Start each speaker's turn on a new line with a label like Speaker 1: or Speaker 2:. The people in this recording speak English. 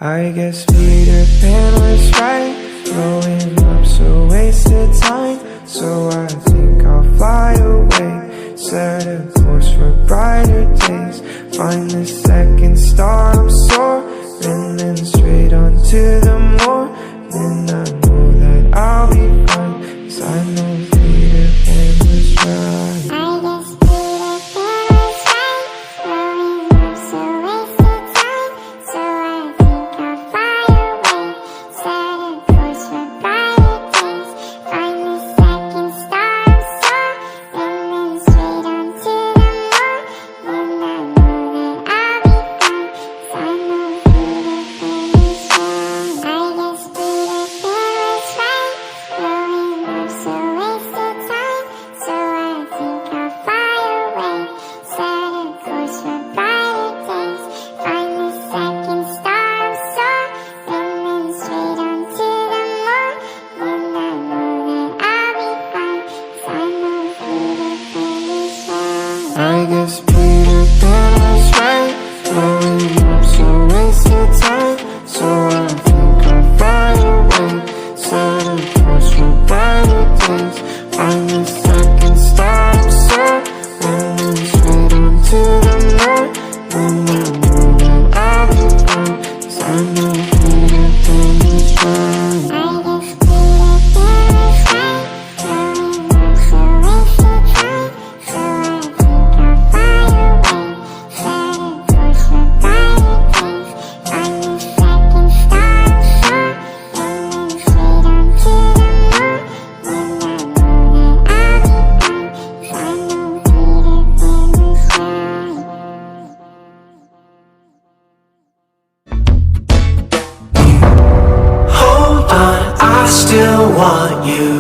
Speaker 1: I guess Peter Pan was right. Growing up's a waste of time, so I think I'll fly away. Set a course for brighter days. Find the second star, I'm soaring, then straight on to the moor. Then I know that I'll be fine, 'cause I know Peter Pan was right.
Speaker 2: I guess Peter Pan was right. Growing up's a waste of time, so I think I'll fly away. Set a course for brighter days. Find the second star, I'm soaring, then straight on to the moor. Then I know that I'll be fine, 'cause I know Peter Pan was right. I guess Peter Pan was right. Growing up's a waste of time, so I think I'll fly away. Set a course for brighter days. Find the second star, I'm soaring, then straight on to the moor. Then I know that I'll be fine, 'cause I know Peter Pan was right.
Speaker 1: I guess Peter Pan was right. Growing up's a waste of time, so I think I'll fly away. Set a course for brighter days. Find the second star, I'm soaring, then straight on to the moor. Then I know that I'll be fine, 'cause I know Peter Pan was right.
Speaker 2: I guess Peter Pan was right. Growing up's a waste of time, so I think I'll fly away. Set a course for brighter days. Find the second star, I'm soaring, then straight on to the moor. Then I know that I'll be fine, 'cause I know Peter Pan was right.
Speaker 3: Hold on, I still want you.